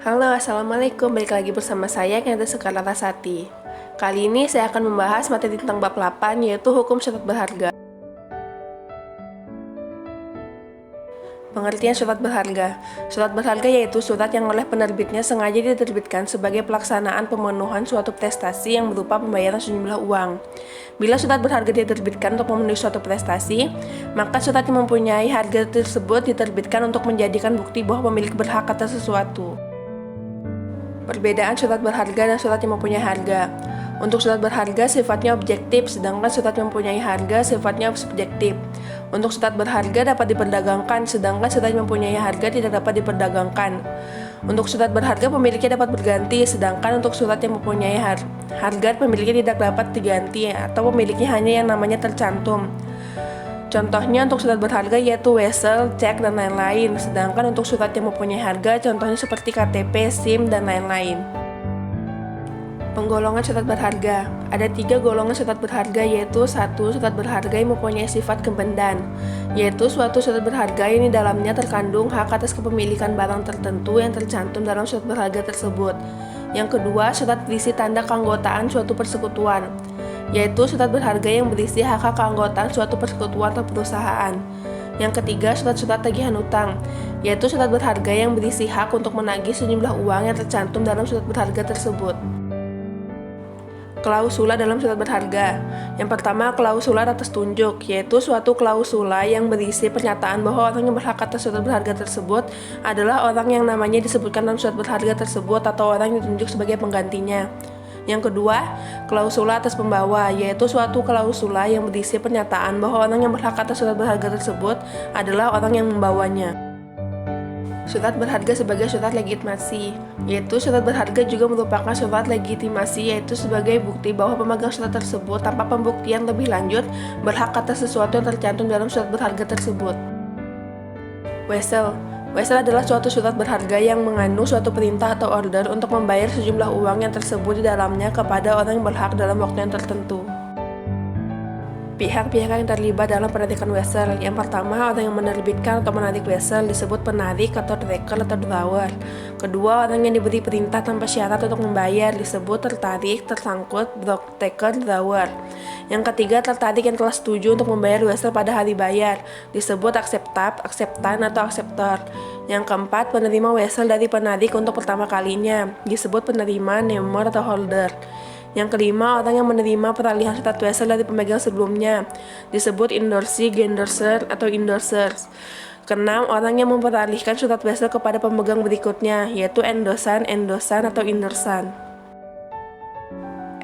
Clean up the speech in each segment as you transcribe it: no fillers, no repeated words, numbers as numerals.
Halo, Assalamualaikum. Balik lagi bersama saya, Kenta Sukarlasati. Kali ini saya akan membahas materi tentang bab 8, yaitu hukum surat berharga. Pengertian surat berharga. Surat berharga yaitu surat yang oleh penerbitnya sengaja diterbitkan sebagai pelaksanaan pemenuhan suatu prestasi yang berupa pembayaran sejumlah uang. Bila surat berharga diterbitkan untuk memenuhi suatu prestasi, maka surat yang mempunyai harga tersebut diterbitkan untuk menjadikan bukti bahwa pemilik berhak atas sesuatu. Perbedaan surat berharga dan surat yang mempunyai harga. Untuk surat berharga sifatnya objektif, sedangkan surat yang mempunyai harga sifatnya subjektif. Untuk surat berharga dapat diperdagangkan, sedangkan surat yang mempunyai harga tidak dapat diperdagangkan. Untuk surat berharga pemiliknya dapat berganti, sedangkan untuk surat yang mempunyai harga pemiliknya tidak dapat diganti atau pemiliknya hanya yang namanya tercantum. Contohnya untuk surat berharga yaitu wesel, cek, dan lain-lain. Sedangkan untuk surat yang mempunyai harga contohnya seperti KTP, SIM, dan lain-lain. Penggolongan surat berharga. Ada 3 golongan surat berharga yaitu 1. Surat berharga yang mempunyai sifat kebendan, yaitu suatu surat berharga yang di dalamnya terkandung hak atas kepemilikan barang tertentu yang tercantum dalam surat berharga tersebut. Yang kedua, surat berisi tanda keanggotaan suatu persekutuan, yaitu surat berharga yang berisi hak-hak keanggotaan suatu persekutuan atau perusahaan. Yang ketiga, surat-surat tagihan utang, yaitu surat berharga yang berisi hak untuk menagih sejumlah uang yang tercantum dalam surat berharga tersebut. Klausula dalam surat berharga. Yang pertama, klausula atas tunjuk, yaitu suatu klausula yang berisi pernyataan bahwa orang yang berhak atas surat berharga tersebut adalah orang yang namanya disebutkan dalam surat berharga tersebut atau orang yang ditunjuk sebagai penggantinya. Yang kedua, klausula atas pembawa, yaitu suatu klausula yang berisi pernyataan bahwa orang yang berhak atas surat berharga tersebut adalah orang yang membawanya. Surat berharga sebagai surat legitimasi, yaitu surat berharga juga merupakan surat legitimasi, yaitu sebagai bukti bahwa pemegang surat tersebut tanpa pembuktian lebih lanjut berhak atas sesuatu yang tercantum dalam surat berharga tersebut. Wesel adalah suatu surat berharga yang mengandung suatu perintah atau order untuk membayar sejumlah uang yang tersebut di dalamnya kepada orang yang berhak dalam waktu yang tertentu. Pihak-pihak yang terlibat dalam penarikan wesel. Yang pertama, orang yang menerbitkan atau menarik wesel disebut penarik atau tracker atau drawer. Kedua, orang yang diberi perintah tanpa syarat untuk membayar disebut tertarik, tersangkut, taker, drawer. Yang ketiga, tertarik yang telah setuju untuk membayar wesel pada hari bayar disebut akseptan atau akseptor. Yang keempat, penerima wesel dari penarik untuk pertama kalinya disebut penerima, namer, atau holder. Yang kelima, orang yang menerima peralihan surat wesel dari pemegang sebelumnya disebut endorsee, endorser, atau endorsers. Keenam, orang yang memperalihkan surat wesel kepada pemegang berikutnya yaitu endosan, atau endorsan.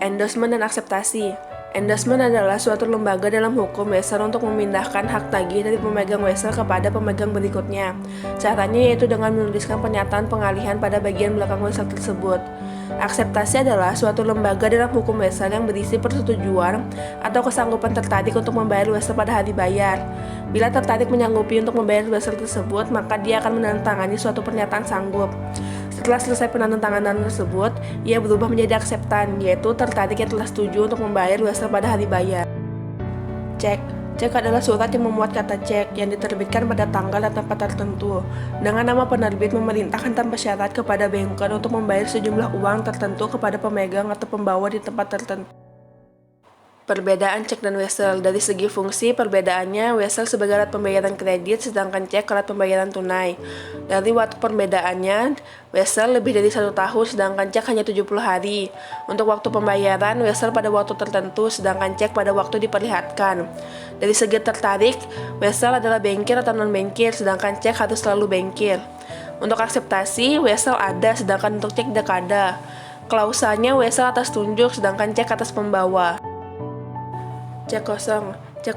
Endorsement dan akseptasi. Endorsement adalah suatu lembaga dalam hukum wesel untuk memindahkan hak tagih dari pemegang wesel kepada pemegang berikutnya. Caranya yaitu dengan menuliskan pernyataan pengalihan pada bagian belakang wesel tersebut. Akseptasi adalah suatu lembaga dalam hukum wesel yang berisi persetujuan atau kesanggupan tertarik untuk membayar wesel pada hari bayar. Bila tertarik menyanggupi untuk membayar wesel tersebut, maka dia akan menandatangani suatu pernyataan sanggup. Setelah selesai penandatanganan tersebut, ia berubah menjadi akseptan, yaitu tertarik yang telah setuju untuk membayar wesel pada hari bayar. Cek adalah surat yang memuat kata cek yang diterbitkan pada tanggal dan tempat tertentu dengan nama penerbit memerintahkan tanpa syarat kepada banker untuk membayar sejumlah uang tertentu kepada pemegang atau pembawa di tempat tertentu. Perbedaan cek dan wesel. Dari segi fungsi, perbedaannya wesel sebagai alat pembayaran kredit, sedangkan cek alat pembayaran tunai. Dari waktu perbedaannya, wesel lebih dari 1 tahun, sedangkan cek hanya 70 hari. Untuk waktu pembayaran, wesel pada waktu tertentu, sedangkan cek pada waktu diperlihatkan. Dari segi tertarik, wesel adalah bankir atau non-bankir, sedangkan cek harus selalu bankir. Untuk akseptasi, wesel ada, sedangkan untuk cek tidak ada. Klausanya wesel atas tunjuk, sedangkan cek atas pembawa. Cek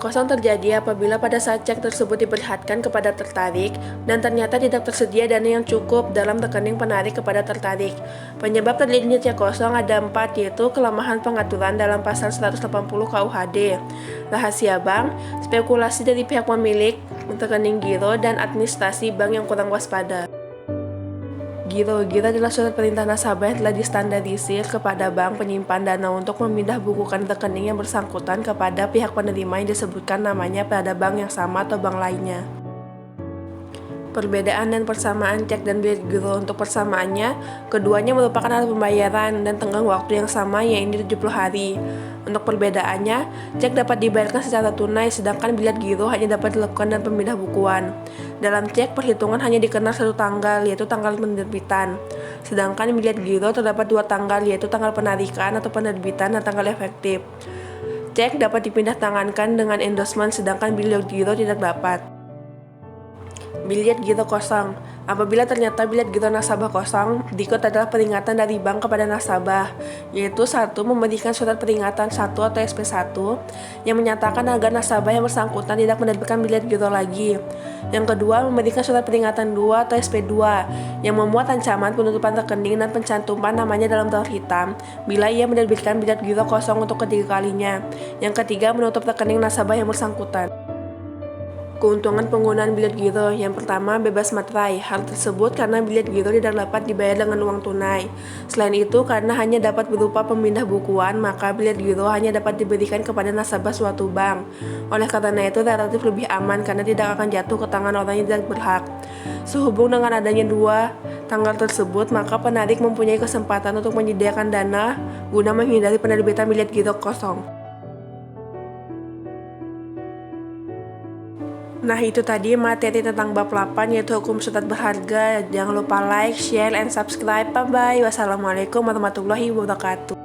kosong terjadi apabila pada saat cek tersebut diperlihatkan kepada tertarik dan ternyata tidak tersedia dana yang cukup dalam rekening penarik kepada tertarik. Penyebab terjadinya cek kosong ada 4, yaitu kelemahan pengaturan dalam pasal 180 KUHD, rahasia bank, spekulasi dari pihak pemilik rekening giro, dan administrasi bank yang kurang waspada. Giro adalah surat perintah nasabah yang telah distandarisir kepada bank penyimpan dana untuk memindah bukukan rekening yang bersangkutan kepada pihak penerima yang disebutkan namanya pada bank yang sama atau bank lainnya. Perbedaan dan persamaan cek dan bilet giro. Untuk persamaannya, keduanya merupakan alat pembayaran dan tenggang waktu yang sama, yaitu 70 hari. Untuk perbedaannya, cek dapat dibayarkan secara tunai, sedangkan bilet giro hanya dapat dilakukan dan pemindah bukuan. Dalam cek, perhitungan hanya dikenal satu tanggal, yaitu tanggal penerbitan. Sedangkan bilet giro terdapat dua tanggal, yaitu tanggal penarikan atau penerbitan dan tanggal efektif. Cek dapat dipindah tangankan dengan endorsement, sedangkan bilet giro tidak dapat. Bilet giro kosong. Apabila ternyata bilet giro nasabah kosong, berikut adalah peringatan dari bank kepada nasabah, yaitu 1. Memberikan surat peringatan 1 atau SP1 yang menyatakan agar nasabah yang bersangkutan tidak menerbitkan bilet giro lagi. Yang kedua, memberikan surat peringatan 2 atau SP2 yang memuat ancaman penutupan rekening dan pencantuman namanya dalam daftar hitam bila ia menerbitkan bilet giro kosong untuk ketiga kalinya. Yang ketiga, menutup rekening nasabah yang bersangkutan. Keuntungan penggunaan bilet giro. Yang pertama, bebas materai. Hal tersebut karena bilet giro tidak dapat dibayar dengan uang tunai. Selain itu, karena hanya dapat berupa pemindah bukuan, maka bilet giro hanya dapat diberikan kepada nasabah suatu bank. Oleh karena itu, relatif lebih aman karena tidak akan jatuh ke tangan orang yang tidak berhak. Sehubung dengan adanya dua tanggal tersebut, maka penarik mempunyai kesempatan untuk menyediakan dana guna menghindari penerbitan bilet giro kosong. Nah, itu tadi materi tentang bab 8, yaitu hukum surat berharga. Jangan lupa like, share, and subscribe. Bye-bye. Wassalamualaikum warahmatullahi wabarakatuh.